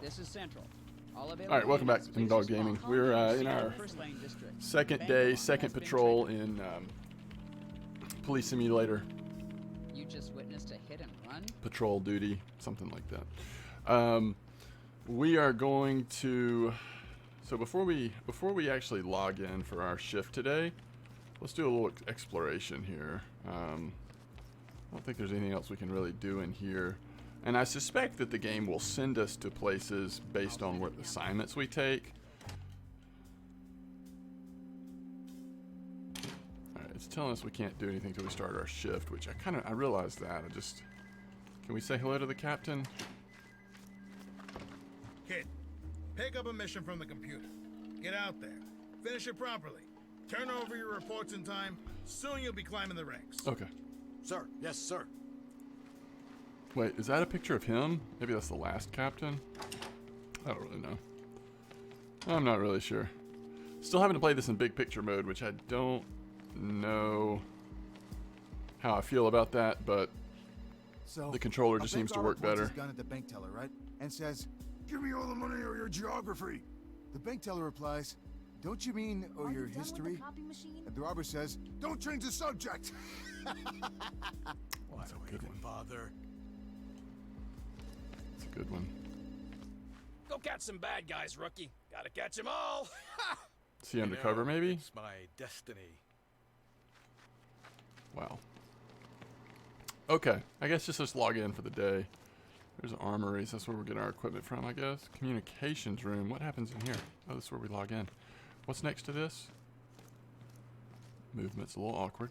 This is Central. All right, welcome back to MDawg Gaming. We're in our second day, second patrol in Police Simulator. You just witnessed a hit and run? Patrol duty, something like that. We are going to... So before we actually log in for our shift today, let's do a little exploration here. I don't think there's anything else we can really do in here. And I suspect that the game will send us to places based on what assignments we take. Alright, it's telling us we can't do anything until we start our shift, which I realized that. Can we say hello to the captain? Kid, pick up a mission from the computer. Get out there. Finish it properly. Turn over your reports in time. Soon you'll be climbing the ranks. Okay. Sir, yes, sir. Wait, is that a picture of him? Maybe that's the last captain? I don't really know. I'm not really sure. Still having to play this in big picture mode, which I don't know how I feel about that, but so, the controller just seems to work better. His gun at the bank teller, right? And says, "Give me all the money or your geography." The bank teller replies, "Don't you mean or your history?" And the robber says, "Don't change the subject." That's a good one. Father. That's a good one. Go catch some bad guys, rookie. Gotta catch them all. Is he undercover, maybe? It's my destiny. Wow. Okay, I guess just let's log in for the day. There's armories. That's where we're getting our equipment from, I guess. Communications room. What happens in here? Oh, this is where we log in. What's next to this? Movement's a little awkward.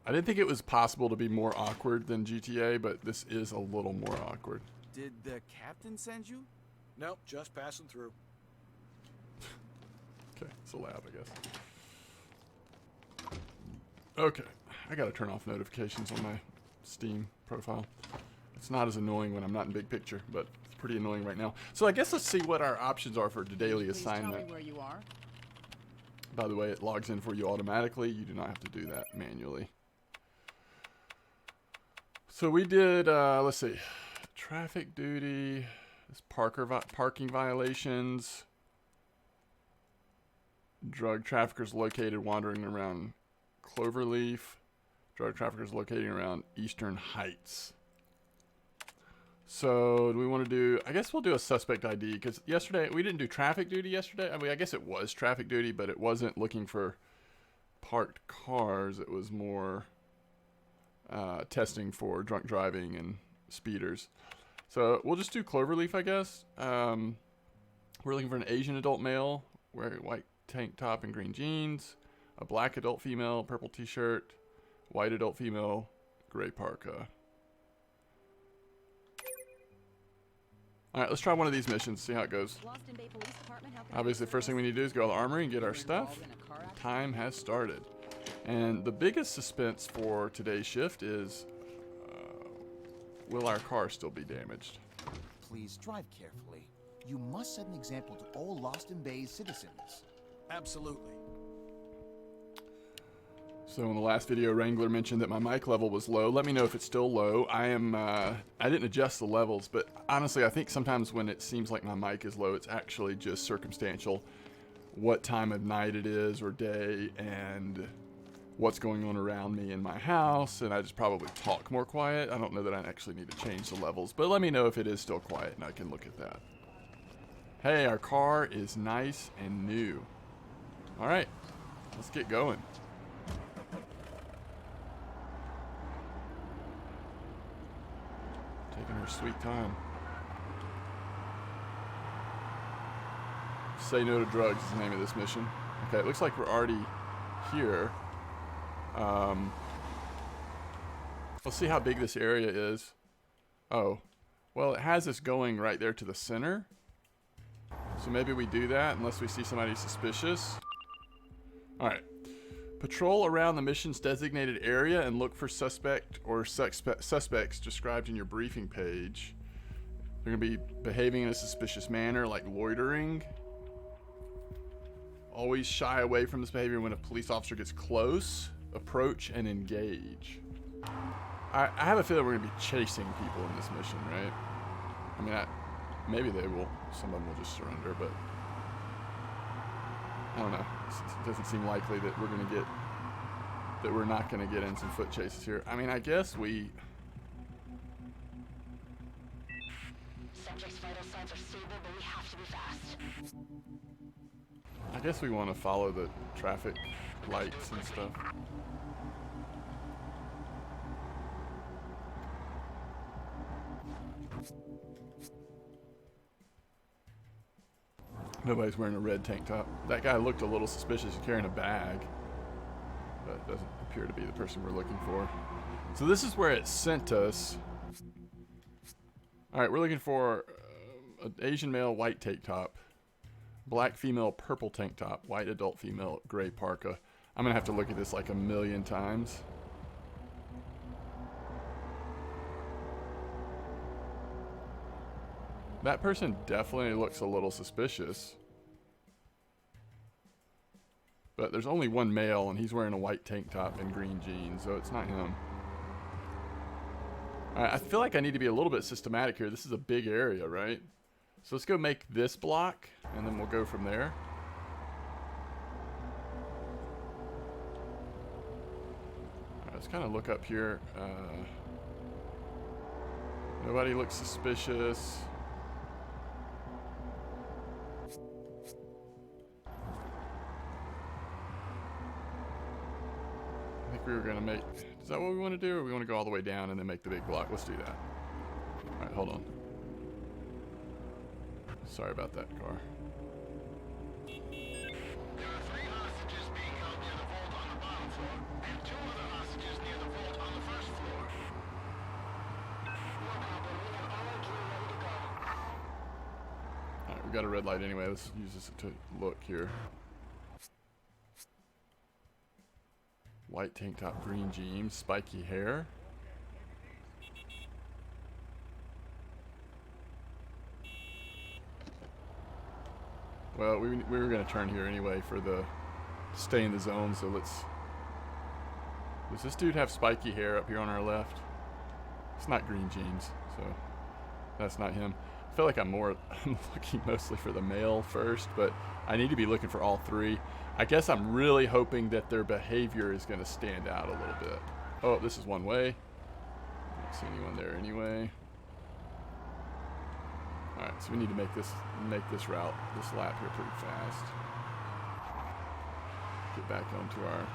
I didn't think it was possible to be more awkward than GTA, but this is a little more awkward. Did the captain send you? Nope, just passing through. Okay, it's a lab, I guess. Okay, I gotta turn off notifications on my Steam profile. It's not as annoying when I'm not in big picture, but it's pretty annoying right now. So I guess let's see what our options are for the daily assignment. Tell me where you are. By the way, it logs in for you automatically. You do not have to do that manually. So we did, let's see, traffic duty, this parking violations, drug traffickers located wandering around Cloverleaf, drug traffickers located around Eastern Heights. So do we want to do, I guess we'll do a suspect ID, because yesterday, we didn't do traffic duty yesterday. I mean, I guess it was traffic duty, but it wasn't looking for parked cars. It was more testing for drunk driving and speeders. So we'll just do Cloverleaf, I guess. We're looking for an Asian adult male wearing a white tank top and green jeans, a black adult female, purple t-shirt, white adult female, gray parka. All right, let's try one of these missions, see how it goes. Obviously, the first thing we need to do is go to the armory and get our stuff. Time has started. And the biggest suspense for today's shift is, will our car still be damaged? Please drive carefully. You must set an example to all Lost in Bay's citizens. Absolutely. So in the last video, Wrangler mentioned that my mic level was low. Let me know if it's still low. I didn't adjust the levels, but honestly, I think sometimes when it seems like my mic is low, it's actually just circumstantial. What time of night it is or day and what's going on around me in my house, and I just probably talk more quiet. I don't know that I actually need to change the levels, but let me know if it is still quiet and I can look at that. Hey, our car is nice and new. All right, let's get going. Taking her sweet time. Say no to drugs is the name of this mission. Okay, it looks like we're already here. Let's see how big this area is. Oh, well, it has us going right there to the center. So maybe we do that unless we see somebody suspicious. All right. Patrol around the mission's designated area and look for suspects described in your briefing page. They're going to be behaving in a suspicious manner, like loitering. Always shy away from this behavior when a police officer gets close. Approach and engage. I have a feeling we're going to be chasing people in this mission, right? I mean, Maybe they will. Some of them will just surrender, but I don't know. It doesn't seem likely that we're going to get, that we're not going to get in some foot chases here. I mean, I guess we. Subject's vital signs are stable, but we have to be fast. I guess we want to follow the traffic lights and stuff. Nobody's wearing a red tank top. That guy looked a little suspicious. He's carrying a bag, but it doesn't appear to be the person we're looking for. So this is where it sent us. All right, we're looking for an Asian male white tank top, black female purple tank top, white adult female gray parka. I'm gonna have to look at this like a million times. That person definitely looks a little suspicious. But there's only one male, and he's wearing a white tank top and green jeans, so it's not him. Alright, I feel like I need to be a little bit systematic here. This is a big area, right? So let's go make this block, and then we'll go from there. Alright, let's kind of look up here. Nobody looks suspicious. I think we were gonna make, is that what we want to do, or we want to go all the way down and then make the big block? Let's do that. Alright, hold on. Sorry about that, car. There are 3 hostages being held near the vault on the bottom floor, and 2 other hostages near the vault on the first floor. No problem. We have all our gear ready to go. Alright, we got a red light anyway. Let's use this to look here. White tank top, green jeans, spiky hair. Well, we were going to turn here anyway for the stay in the zone, so let's. Does this dude have spiky hair up here on our left? It's not green jeans, so that's not him. I feel like I'm looking mostly for the male first, but I need to be looking for all 3. I guess I'm really hoping that their behavior is going to stand out a little bit. Oh, this is one way. I don't see anyone there anyway. Alright, so we need to make this route, this lap here pretty fast. Get back onto our.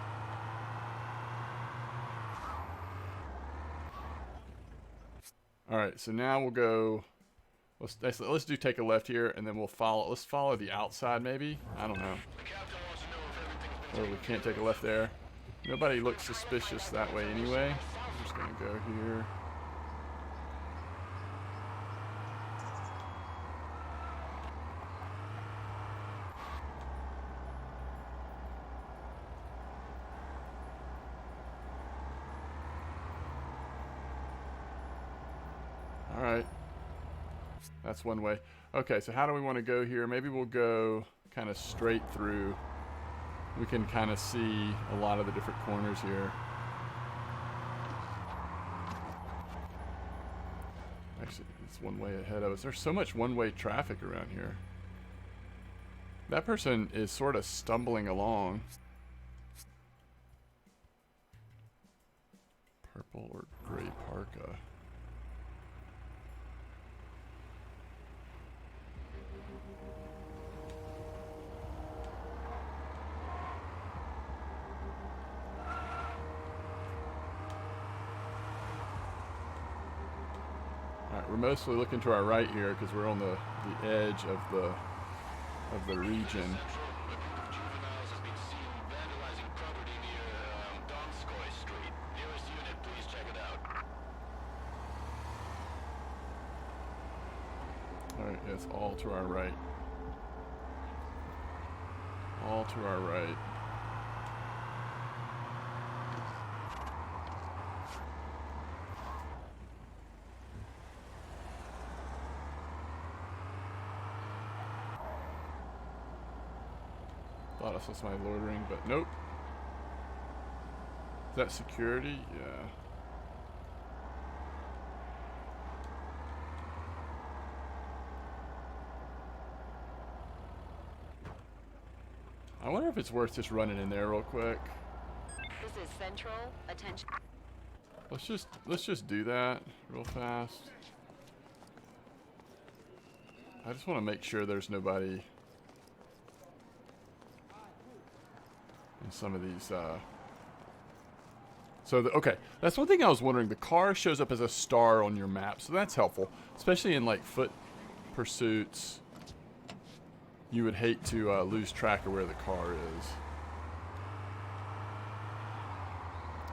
Alright, so now we'll go. Let's do take a left here, and then we'll follow. Let's follow the outside, maybe. I don't know. Or we can't take a left there. Nobody looks suspicious that way anyway. I'm just gonna go here. All right. That's one way. Okay, so how do we want to go here? Maybe we'll go kind of straight through. We can kind of see a lot of the different corners here. Actually, it's one way ahead of us. There's so much one-way traffic around here. That person is sort of stumbling along. Purple or gray parka. We're mostly looking to our right here because we're on the edge of the region. Juveniles has been seen vandalizing property near Donskoy Street. Nearest unit, please check it out. Alright, yeah, it's all to our right. All to our right. Thought I saw somebody loitering, but nope. Is that security? Yeah. I wonder if it's worth just running in there real quick. This is Central. Attention. Let's just do that real fast. I just want to make sure there's nobody in some of these. Okay, that's one thing I was wondering. The car shows up as a star on your map, so that's helpful, especially in like foot pursuits. You would hate to lose track of where the car is.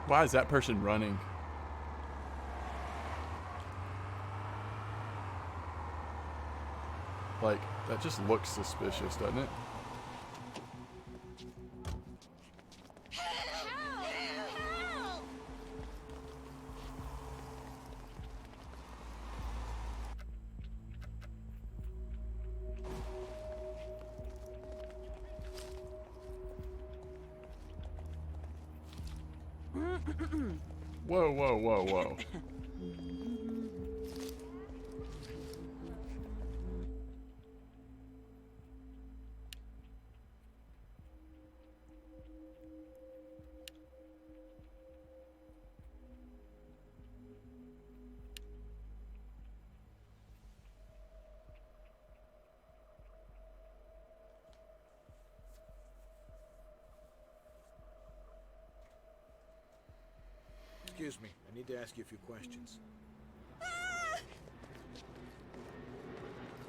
Why is that person running? Like, that just looks suspicious, doesn't it? Whoa, whoa, whoa, whoa. Excuse me, I need to ask you a few questions.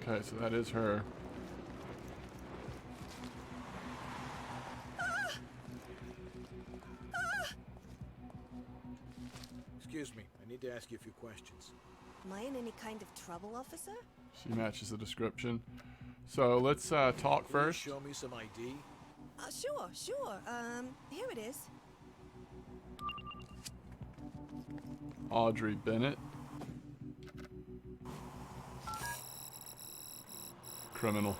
Okay, so that is her. Excuse me, I need to ask you a few questions. Am I in any kind of trouble, officer? She matches the description. So let's talk Please first. show me some ID. Sure. Here it is. Audrey Bennett. Criminal.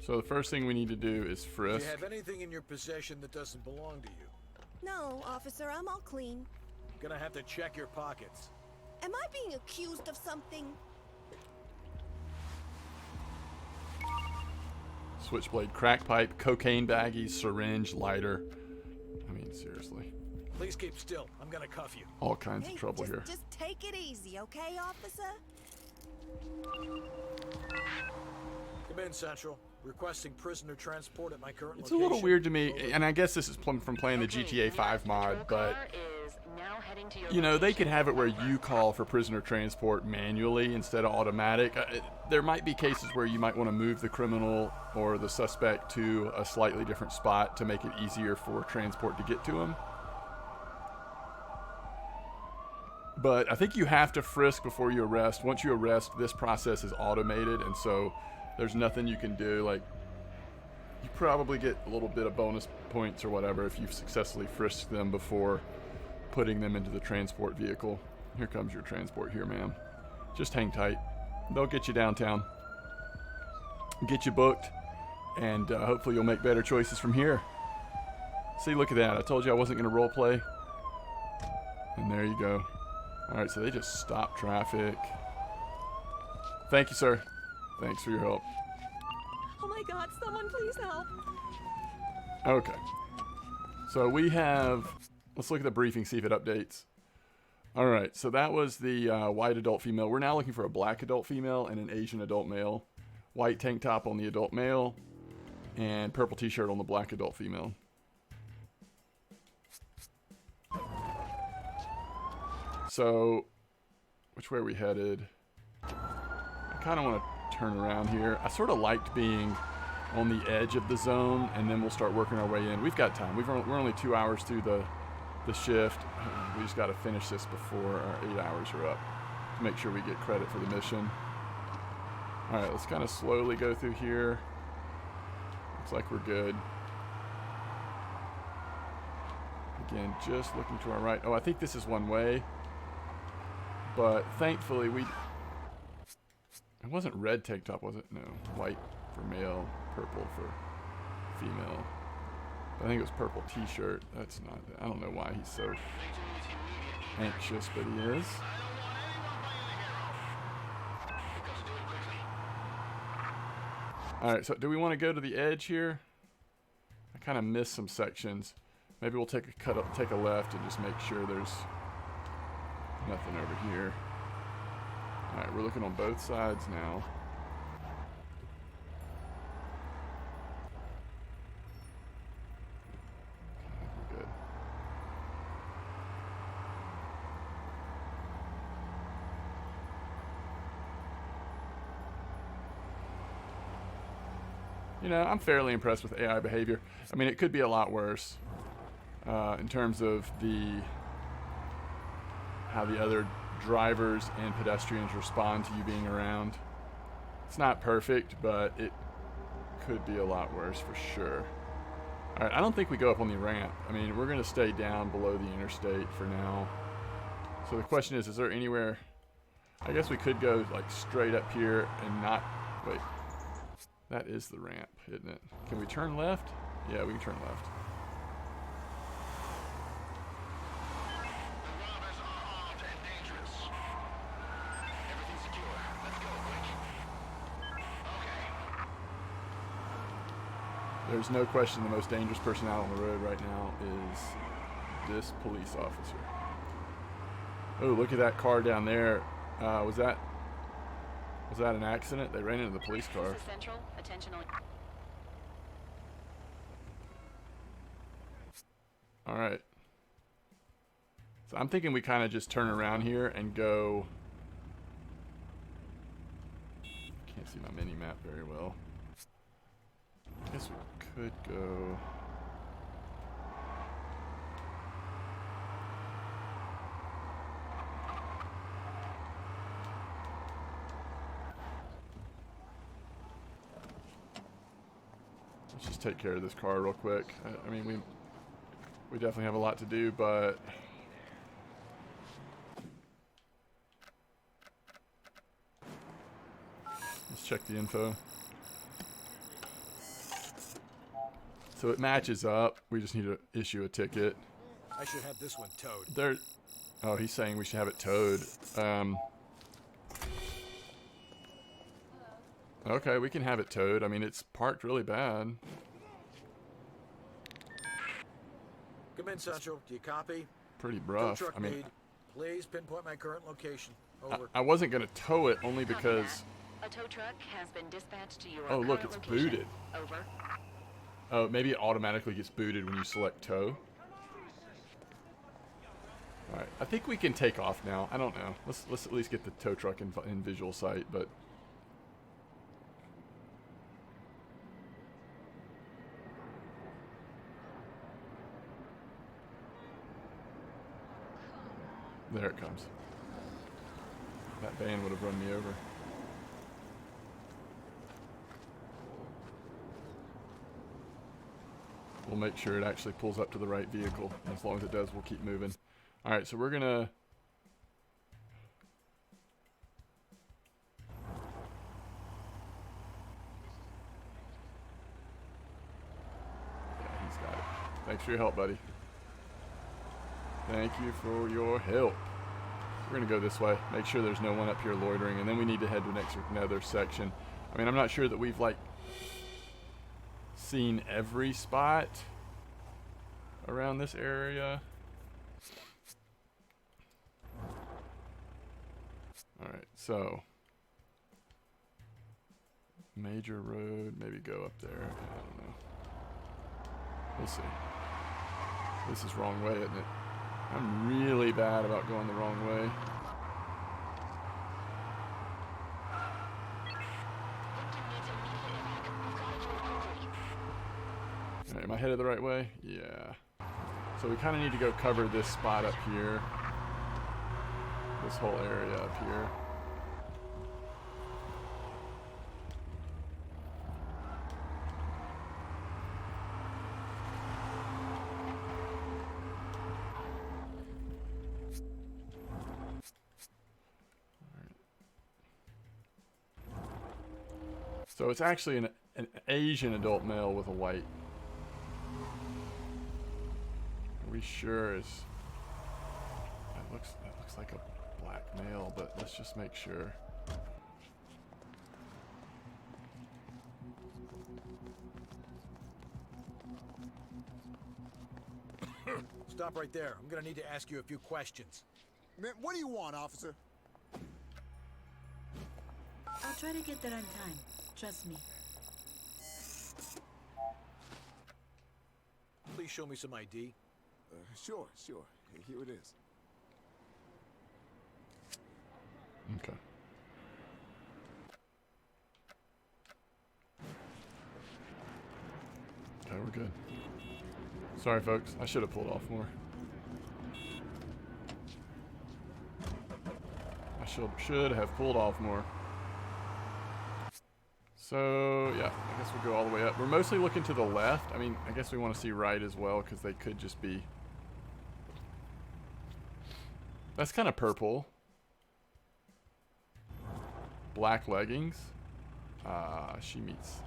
So the first thing we need to do is Do frisk. you have anything in your possession that doesn't belong to you? No, officer, I'm all clean. Gonna have to check your pockets. Am I being accused of something? Switchblade, crack pipe, cocaine baggies, syringe, lighter. I mean, seriously. Please keep still. I'm gonna cuff you. All kinds Hey, of trouble here. just take it easy, okay, officer? Come in, Central. Requesting prisoner transport at my current It's a location. little weird to me, and I guess this is from playing the GTA 5 mod, but you know, they could have it where you call for prisoner transport manually instead of automatic. There might be cases where you might want to move the criminal or the suspect to a slightly different spot to make it easier for transport to get to him. But I think you have to frisk before you arrest. Once you arrest, this process is automated, and so there's nothing you can do. Like, you probably get a little bit of bonus points or whatever if you've successfully frisked them before putting them into the transport vehicle. Here comes your transport here, ma'am. Just hang tight. They'll get you downtown, get you booked, and hopefully you'll make better choices from here. See, look at that. I told you I wasn't going to role play. And there you go. All right, so they just stopped traffic. Thank you, sir. Thanks for your help. Oh my God, someone please help. Okay. So we have, let's look at the briefing, see if it updates. All right, so that was the white adult female. We're now looking for a black adult female and an Asian adult male. White tank top on the adult male and purple t-shirt on the black adult female. So, which way are we headed? I kind of want to turn around here. I sort of liked being on the edge of the zone, and then we'll start working our way in. We've got time. We're only 2 hours through the shift. We just got to finish this before our 8 hours are up to make sure we get credit for the mission. All right, let's kind of slowly go through here. Looks like we're good. Again, just looking to our right. Oh, I think this is one way. But thankfully, it wasn't red tank top, was it? No. White for male, purple for female. I think it was purple t-shirt. That's not, I don't know why he's so anxious, but he is. Alright, so do we want to go to the edge here? I kind of missed some sections. Maybe we'll take a left and just make sure there's nothing over here. Alright, we're looking on both sides now. We're good. You know, I'm fairly impressed with AI behavior. I mean, it could be a lot worse in terms of how the other drivers and pedestrians respond to you being around. It's not perfect, but it could be a lot worse for sure. All right, I don't think we go up on the ramp. I mean, we're going to stay down below the interstate for now. So the question is there anywhere... I guess we could go like straight up here and not... Wait. That is the ramp, isn't it? Can we turn left? Yeah, we can turn left. The robbers are armed and dangerous. Everything's secure. Let's go, quick. Okay. There's no question the most dangerous person out on the road right now is this police officer. Oh, look at that car down there. Was that an accident? They ran into the police car. This is Central. Attention all. All right. So I'm thinking we kind of just turn around here and go. Can't see my mini map very well. I guess we could go. Let's just take care of this car real quick. I mean, we definitely have a lot to do, but let's check the info. So it matches up. We just need to issue a ticket. I should have this one towed. There. Oh, he's saying we should have it towed. Okay, we can have it towed. I mean, it's parked really bad. Come in, Central. Do you copy? Pretty Tow rough. truck I mean, need. Please pinpoint my current location. Over. I wasn't going to tow it only Copy because... that. A tow truck has been dispatched to your Oh, look, current it's location. booted. Over. Oh, maybe it automatically gets booted when you select tow. Alright, I think we can take off now. I don't know. Let's at least get the tow truck in visual sight, but... There it comes. That van would have run me over. We'll make sure it actually pulls up to the right vehicle. And as long as it does, we'll keep moving. Alright, so we're gonna... Yeah, he's got it. Thanks for your help, buddy. Thank you for your help. We're gonna go this way. Make sure there's no one up here loitering, and then we need to head to another section. I mean, I'm not sure that we've like seen every spot around this area. All right, so major road, maybe go up there. I don't know. We'll see. This is wrong way, isn't it? I'm really bad about going the wrong way. Alright, am I headed the right way? Yeah. So we kind of need to go cover this spot up here. This whole area up here. So it's actually an Asian adult male with a white. Are we sure is... That looks like a black male, but let's just make sure. Stop right there. I'm gonna need to ask you a few questions. Man, what do you want, officer? I'll try to get there on time. Trust me. Please show me some ID. Sure. Here it is. Okay. Okay, we're good. Sorry, folks. I should have pulled off more. I should have pulled off more. So, yeah, I guess we'll go all the way up. We're mostly looking to the left. I mean, I guess we want to see right as well, because they could just be... That's kind of purple. Black leggings. She meets...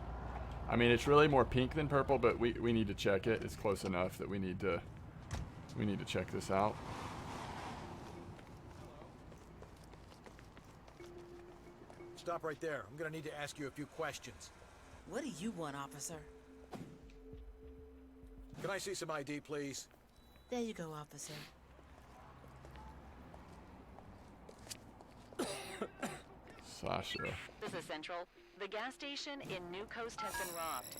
I mean, it's really more pink than purple, but we need to check it. It's close enough that we need to check this out. Stop right there. I'm gonna need to ask you a few questions. What do you want, officer? Can I see some ID, please? There you go, officer. Sasha. This is Central. The gas station in New Coast has been robbed.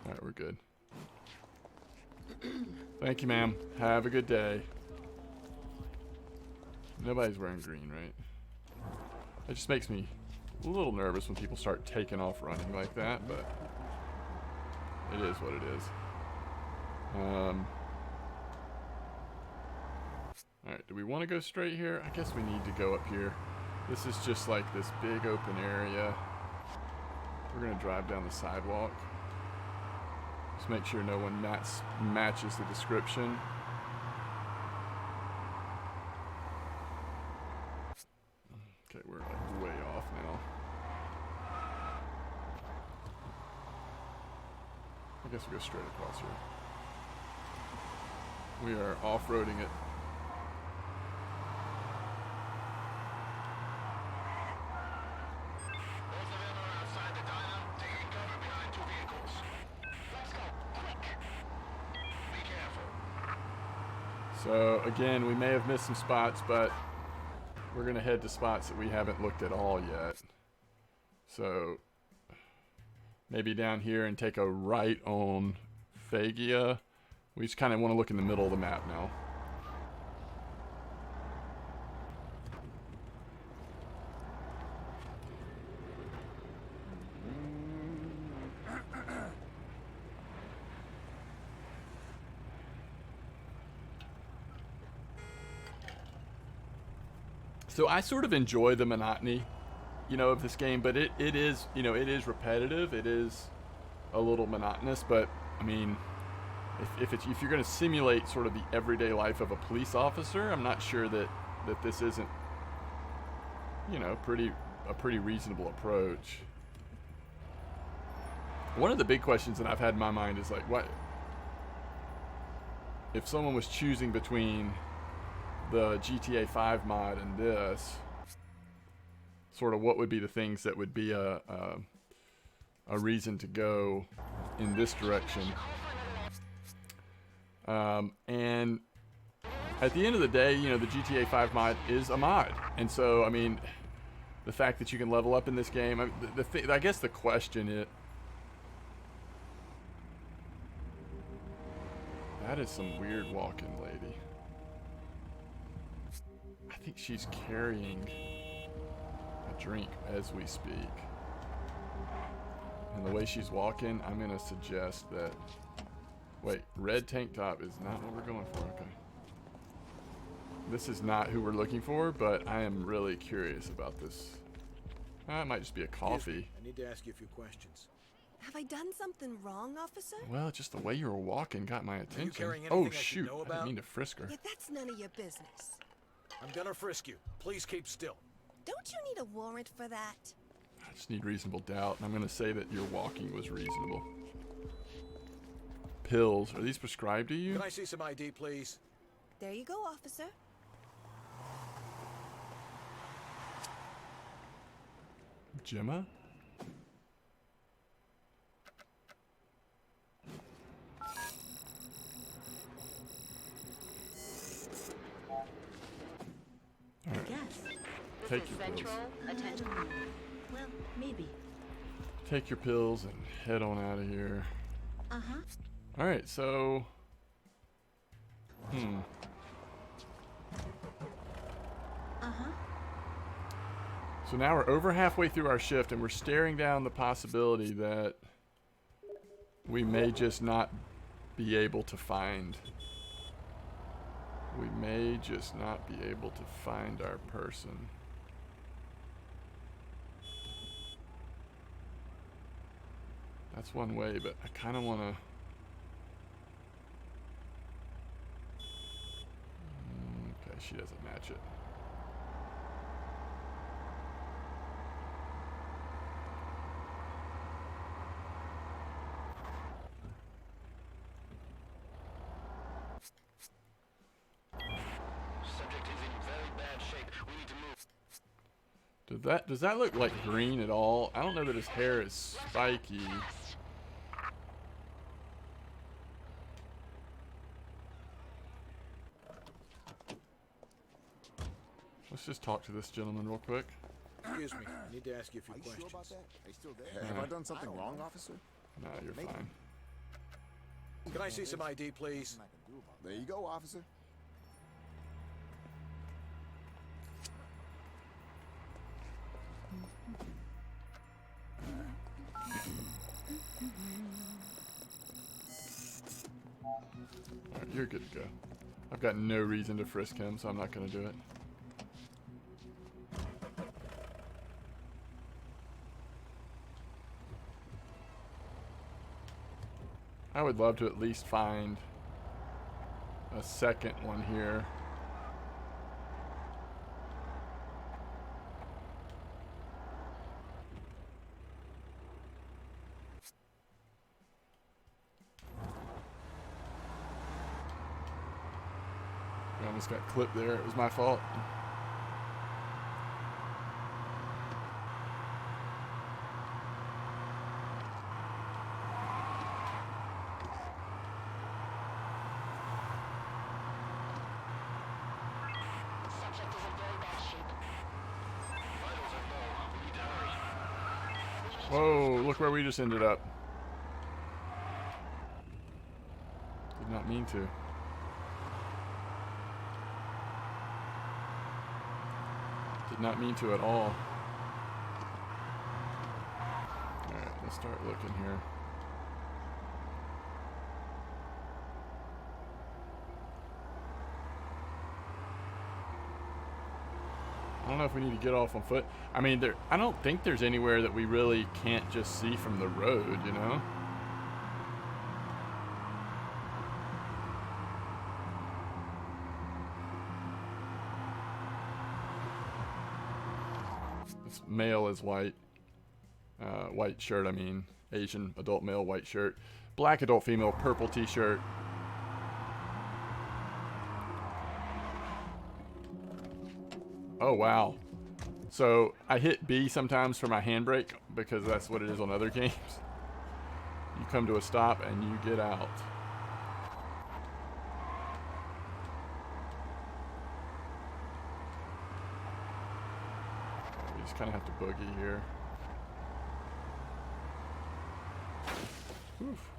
Alright, we're good. Thank you, ma'am. Have a good day. Nobody's wearing green, right? It just makes me a little nervous when people start taking off running like that, but it is what it is. Alright, do we want to go straight here? I guess we need to go up here. This is just like this big open area. We're going to drive down the sidewalk. Just make sure no one matches the description. Okay, we're like way off now. I guess we'll go straight across here. We are off-roading it. So again, we may have missed some spots, but we're gonna head to spots that we haven't looked at all yet. So maybe down here and take a right on Fagia. We just kind of want to look in the middle of the map now. So I sort of enjoy the monotony, you know, of this game, but it is, you know, it is repetitive. It is a little monotonous, but I mean, if you're going to simulate sort of the everyday life of a police officer, I'm not sure that this isn't, you know, a pretty reasonable approach. One of the big questions that I've had in my mind is like, what if someone was choosing between the GTA 5 mod and this, sort of what would be the things that would be a reason to go in this direction. And at the end of the day, you know, the GTA 5 mod is a mod, and so I mean, the fact that you can level up in this game, I guess the question is, that is some weird walking lady. I think she's carrying a drink as we speak. And the way she's walking, I'm going to suggest that... Wait, red tank top is not what we're going for. Okay. This is not who we're looking for, but I am really curious about this. It might just be a coffee. I need to ask you a few questions. Have I done something wrong, officer? Well, just the way you were walking got my attention. carrying Oh, anything I should shoot. know I about? didn't mean to frisk her. Yeah, that's none of your business. I'm gonna frisk you. Please keep still. Don't you need a warrant for that? I just need reasonable doubt, and I'm going to say that your walking was reasonable. Pills. Are these prescribed to you? Can I see some ID, please? There you go, officer. Gemma? Take your pills. Attention. Well, maybe. Take your pills and head on out of here. Uh-huh. All right, so Uh-huh. So now we're over halfway through our shift, and we're staring down the possibility that we may just not be able to find. We may just not be able to find our person. That's one way, but I kind of want to... Okay, she doesn't match it. Subject is in very bad shape. We need to move. Does that look like green at all? I don't know that his hair is spiky. Let's just talk to this gentleman real quick. Excuse me, I need to ask you a few Are you questions. sure about that? Are you still there? Have I done something wrong, officer? No, you're fine. Can I see some ID, please? There you go, officer. Alright, you're good to go. I've got no reason to frisk him, so I'm not going to do it. I would love to at least find a second one here. I almost got clipped there. It was my fault. Subject is in very bad shape. Vitals are low. We need to hurry. Whoa, look where we just ended up. Did not mean to. Did not mean to at all. Alright, let's start looking here. I don't know if we need to get off on foot. I mean, I don't think there's anywhere that we really can't just see from the road, you know? This male is white. White shirt, I mean. Asian adult male, white shirt. Black adult female, purple t-shirt. Oh, wow. So I hit B sometimes for my handbrake because that's what it is on other games. You come to a stop and you get out. We just kind of have to boogie here. Oof.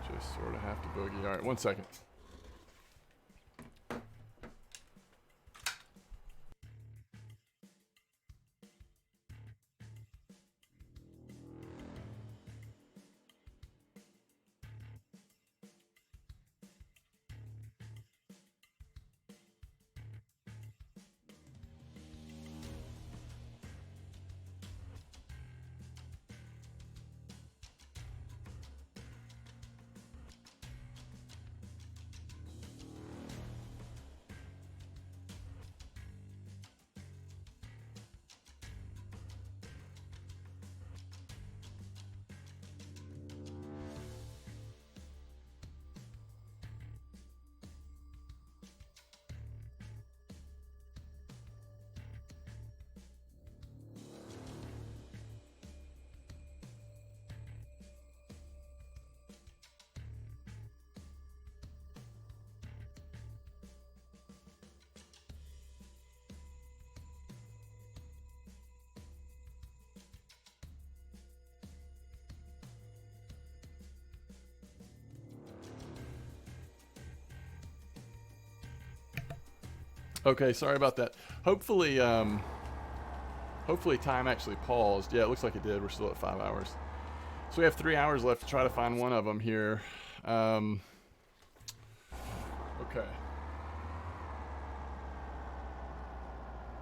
Just sort of have to boogie. All right, 1 second. Okay, sorry about that. Hopefully, hopefully time actually paused. Yeah, it looks like it did. We're still at 5 hours. So we have 3 hours left to try to find one of them here. Okay.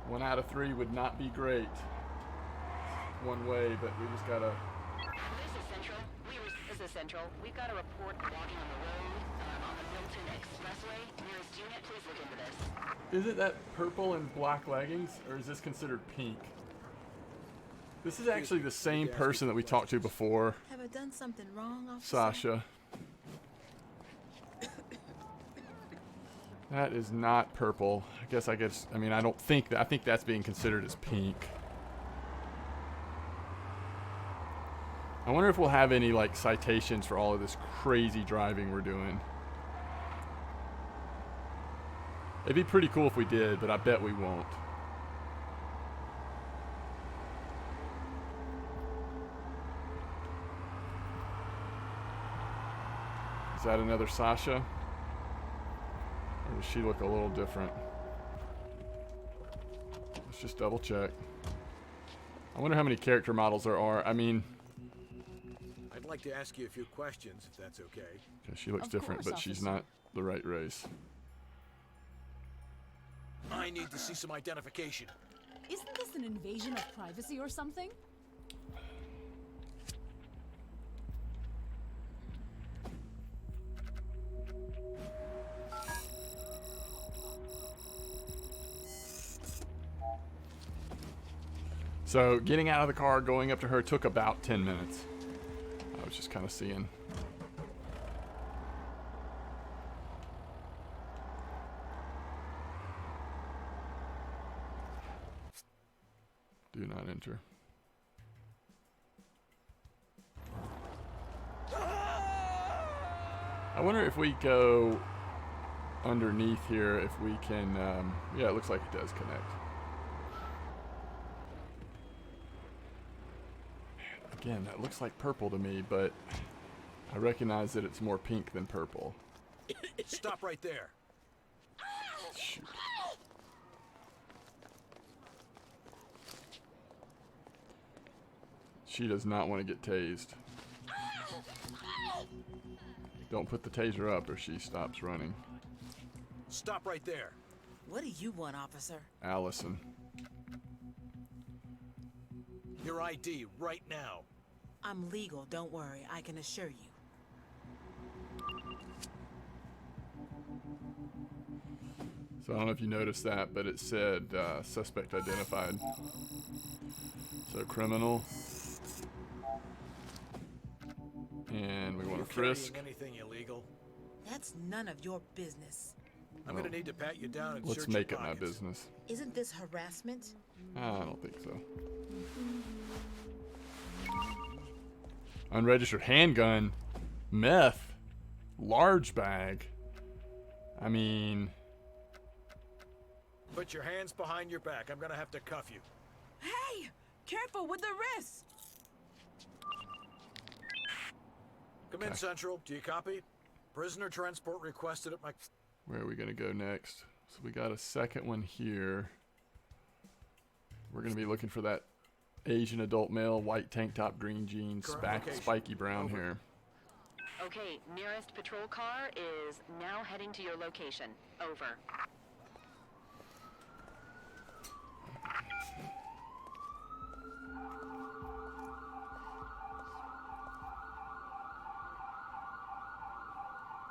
One out of 3 would not be great. One way, but we just gotta... This is Central. We've got a report walking on the road on the Milton Expressway. Nearest unit, please look into this. Isn't that purple and black leggings, or is this considered pink? This is actually the same person that we talked to before. Have I done something wrong, officer? Sasha. That is not purple. I mean, I don't think that. I think that's being considered as pink. I wonder if we'll have any, like, citations for all of this crazy driving we're doing. It'd be pretty cool if we did, but I bet we won't. Is that another Sasha? Or does she look a little different? Let's just double check. I wonder how many character models there are. I mean... I'd like to ask you a few questions, if that's okay. Okay, she looks different, but she's not the right race. I need to see some identification. Isn't this an invasion of privacy or something? So, getting out of the car, going up to her took about 10 minutes. I was just kind of seeing. Do not enter. I wonder if we go underneath here, if we can, yeah, it looks like it does connect. Again, that looks like purple to me, but I recognize that it's more pink than purple. Stop right there. Shoot. She does not want to get tased. Don't put the taser up or she stops running. Stop right there. What do you want, officer? Allison. Your ID right now. I'm legal, don't worry. I can assure you. So I don't know if you noticed that, but it said suspect identified. So criminal. And we want to frisk. Anything illegal? That's none of your business. I'm gonna need to pat you down and let's search make your it my pockets. business. Isn't this harassment? I don't think so. Unregistered handgun, meth, large bag. I mean, Put your hands behind your back. I'm gonna have to cuff you. Hey! Careful with the wrist! Come in, Central. Do you copy? Prisoner transport requested at my... where are we gonna go next? So we got a second one here. We're gonna be looking for that Asian adult male, white tank top, green jeans, spiky brown hair. Okay, nearest patrol car is now heading to your location. Over.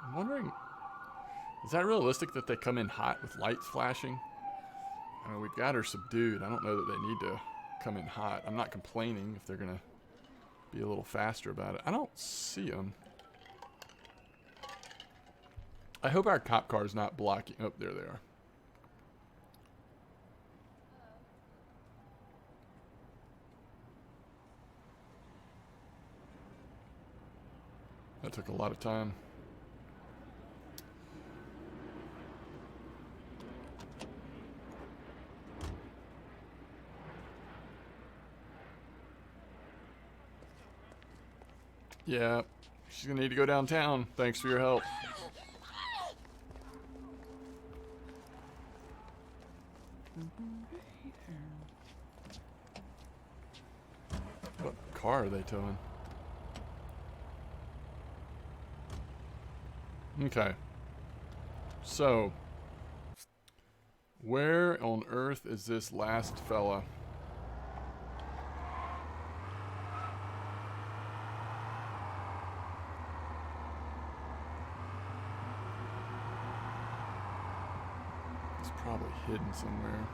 I'm wondering, is that realistic that they come in hot with lights flashing? I mean, we've got her subdued. I don't know that they need to come in hot. I'm not complaining if they're gonna be a little faster about it. I don't see them. I hope our cop car is not blocking. Oh, there they are. That took a lot of time. Yeah, she's gonna need to go downtown. Thanks for your help. What car are they towing? Okay. So, where on earth is this last fella? It's probably hidden somewhere.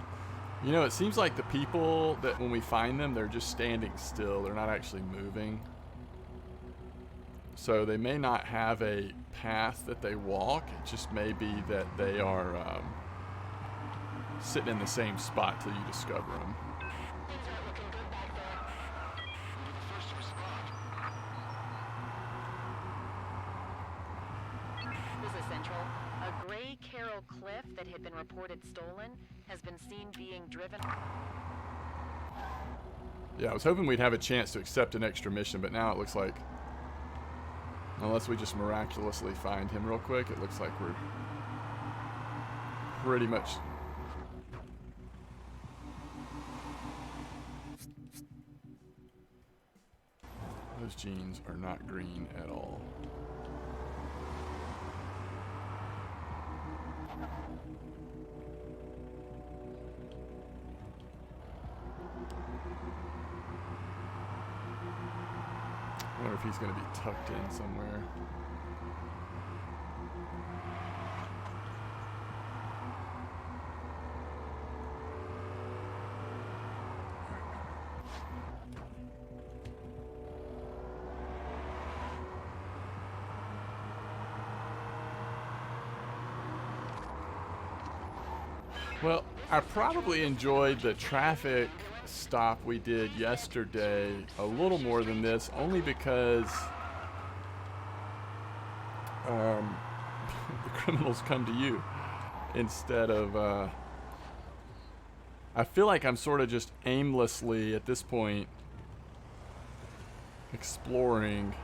You know, it seems like the people that when we find them, they're just standing still. They're not actually moving. So they may not have a path that they walk. It just may be that they are sitting in the same spot till you discover them. This is Central. A gray Carroll Cliff that had been reported stolen has been seen being driven. Yeah, I was hoping we'd have a chance to accept an extra mission, but now it looks like, unless we just miraculously find him real quick, it looks like we're pretty much... Those jeans are not green at all. I wonder if he's going to be tucked in somewhere. Well, I probably enjoyed the traffic stop we did yesterday a little more than this, only because the criminals come to you instead of I feel like I'm sort of just aimlessly at this point exploring.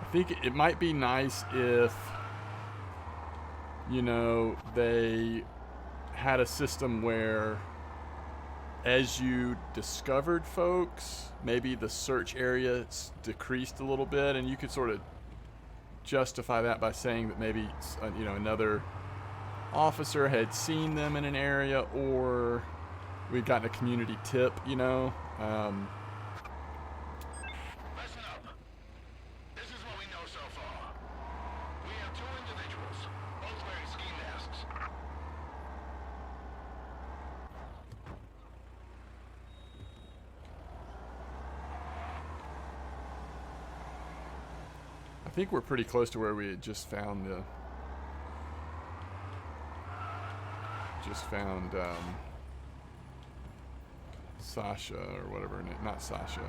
I think it might be nice if, you know, they had a system where as you discovered folks, maybe the search area decreased a little bit, and you could sort of justify that by saying that maybe, you know, another officer had seen them in an area, or we'd gotten a community tip, you know. Listen up. This is what we know so far. We have two individuals, both wearing ski masks. I think we're pretty close to where we had just found the Sasha or whatever her name, not Sasha,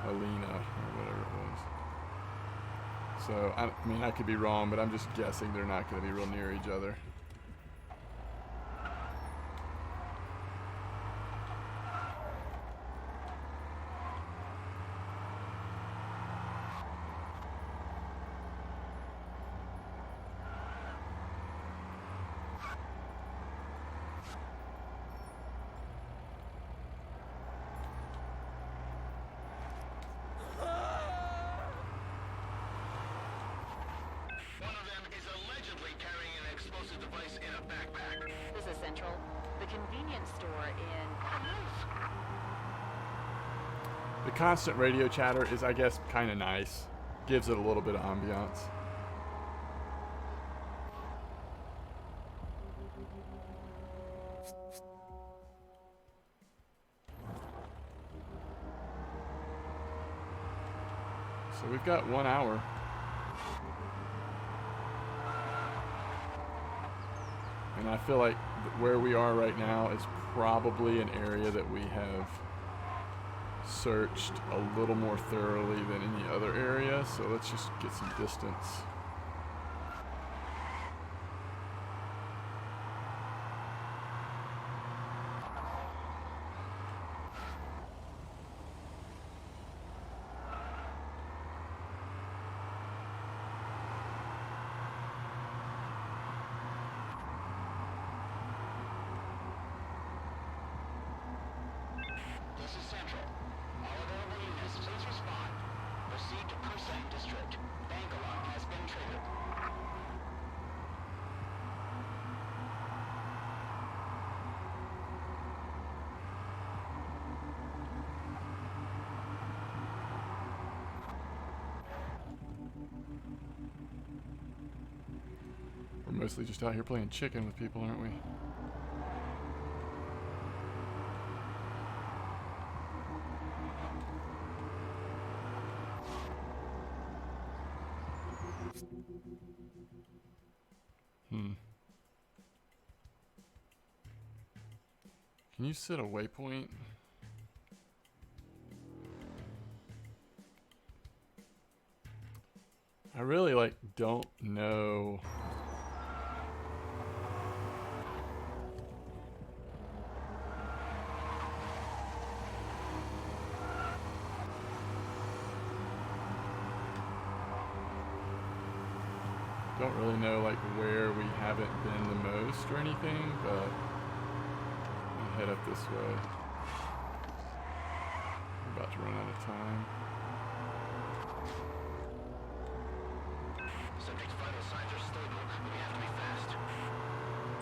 Alina or whatever it was. So I mean, I could be wrong, but I'm just guessing they're not going to be real near each other. One of them is allegedly carrying an explosive device in a backpack. This is Central. The convenience store in... The constant radio chatter is, I guess, kind of nice. Gives it a little bit of ambiance. So we've got 1 hour. And I feel like where we are right now is probably an area that we have searched a little more thoroughly than any other area. So let's just get some distance. mostly just out here playing chicken with people, aren't we? Can you set a waypoint? I really don't know. Don't really know where we haven't been the most or anything, but I'll head up this way. We're about to run out of time. Subject's vital signs are stable, but we have to be fast.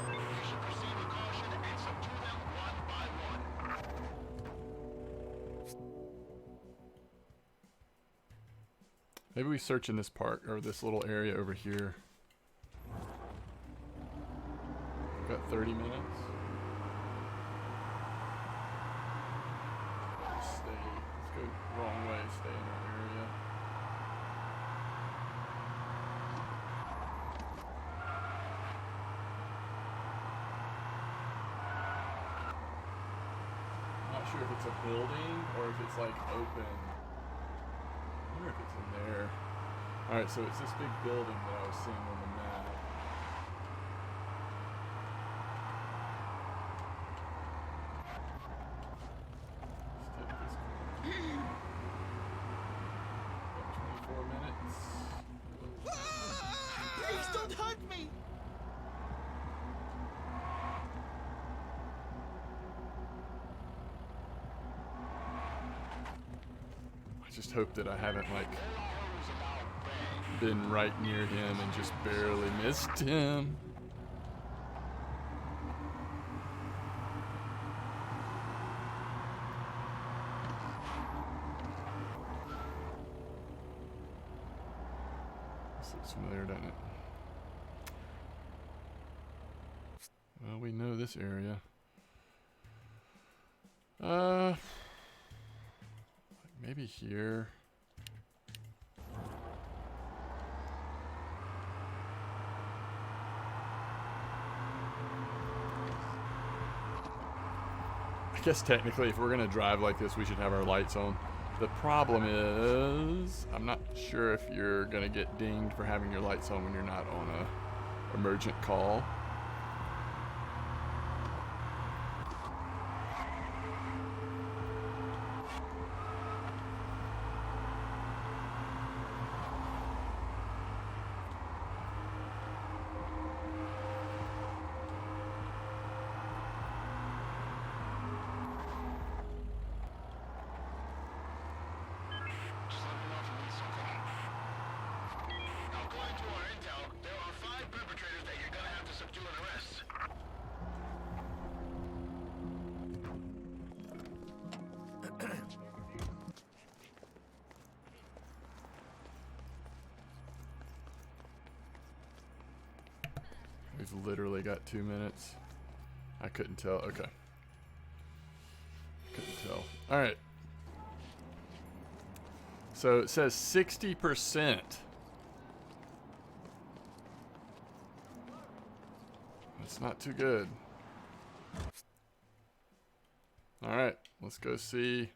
You should proceed with caution and subdue them one by one. Maybe we search in this park or this little area over here. We've got 30 minutes. Let's go wrong way, stay in our area. I'm not sure if it's a building or if it's open. I wonder if it's in there. Alright, so it's this big building that I was seeing on the map. Let's take this corner. About 24 minutes. Please don't hurt me! I just hope that I haven't been right near him and just barely missed him. This looks familiar, doesn't it? Well, we know this area. Maybe here. I guess technically if we're gonna drive like this, we should have our lights on. The problem is, I'm not sure if you're gonna get dinged for having your lights on when you're not on a emergent call. We've literally got 2 minutes. I couldn't tell. Okay. Couldn't tell. All right. So it says 60%. That's not too good. All right. Let's go see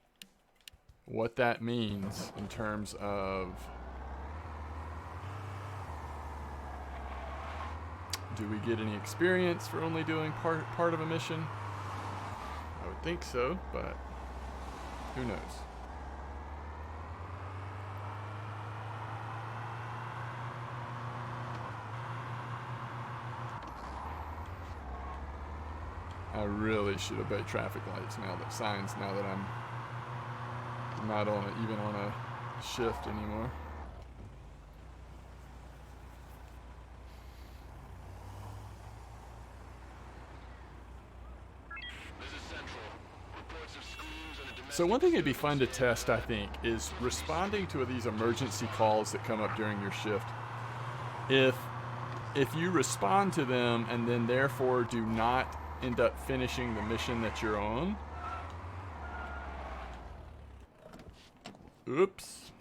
what that means in terms of... Do we get any experience for only doing part of a mission? I would think so, but who knows? I really should obey traffic lights now, that signs, now that I'm not on it, even on a shift anymore. So one thing it'd be fun to test, I think, is responding to these emergency calls that come up during your shift. If if you respond to them and then therefore do not end up finishing the mission that you're on, oops,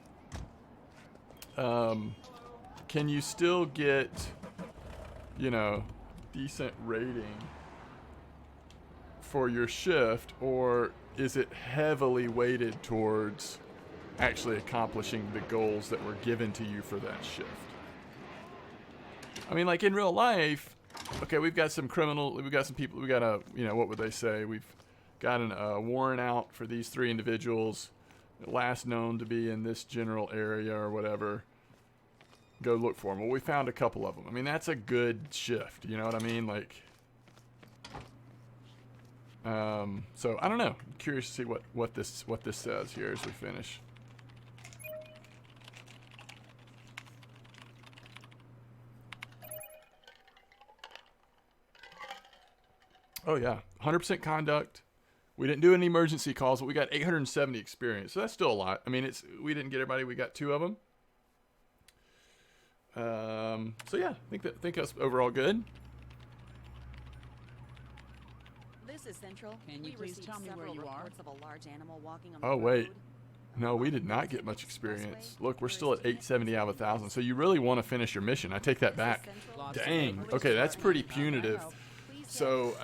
can you still get, you know, decent rating for your shift, or is it heavily weighted towards actually accomplishing the goals that were given to you for that shift? I mean, like in real life, okay, we've got some people, we got a, you know, what would they say? We've got a warrant out for these 3 individuals, last known to be in this general area or whatever. Go look for them. Well, we found a couple of them. I mean, that's a good shift. You know what I mean? Like, so I don't know. I'm curious to see what this says here as we finish. Oh yeah, 100% conduct. We didn't do any emergency calls, but we got 870 experience. So that's still a lot. I mean, we didn't get everybody. We got 2 of them. So yeah, I think that's overall good. This is Central. Can you please tell me where you are? Of a large animal walking on the Oh wait, road. no, we did not get much experience. Look, we're still at 870 out of 1,000. So you really want to finish your mission. I take that back. Dang. Okay, that's pretty punitive. So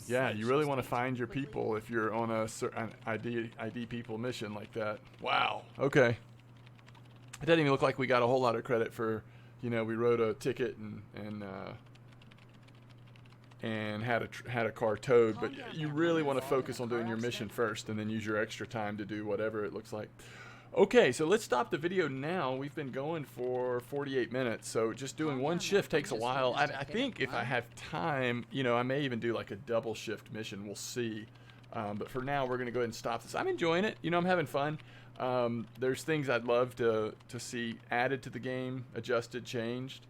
yeah, you really want to find your people if you're on a certain ID people mission like that. Wow. Okay. It doesn't even look like we got a whole lot of credit for, you know, we wrote a ticket and had a car towed, but you really want to focus on doing your mission first and then use your extra time to do whatever it looks like. Okay, so let's stop the video now. We've been going for 48 minutes, so just doing one shift takes a while. I think if I have time, you know, I may even do like a double shift mission. We'll see. But for now, we're going to go ahead and stop this. I'm enjoying it. You know, I'm having fun. There's things I'd love to see added to the game, adjusted, changed,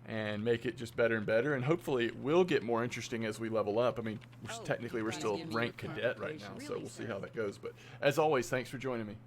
and make it just better and better. And hopefully it will get more interesting as we level up. I mean, technically we're still ranked cadet right now, so we'll see how that goes. But as always, thanks for joining me.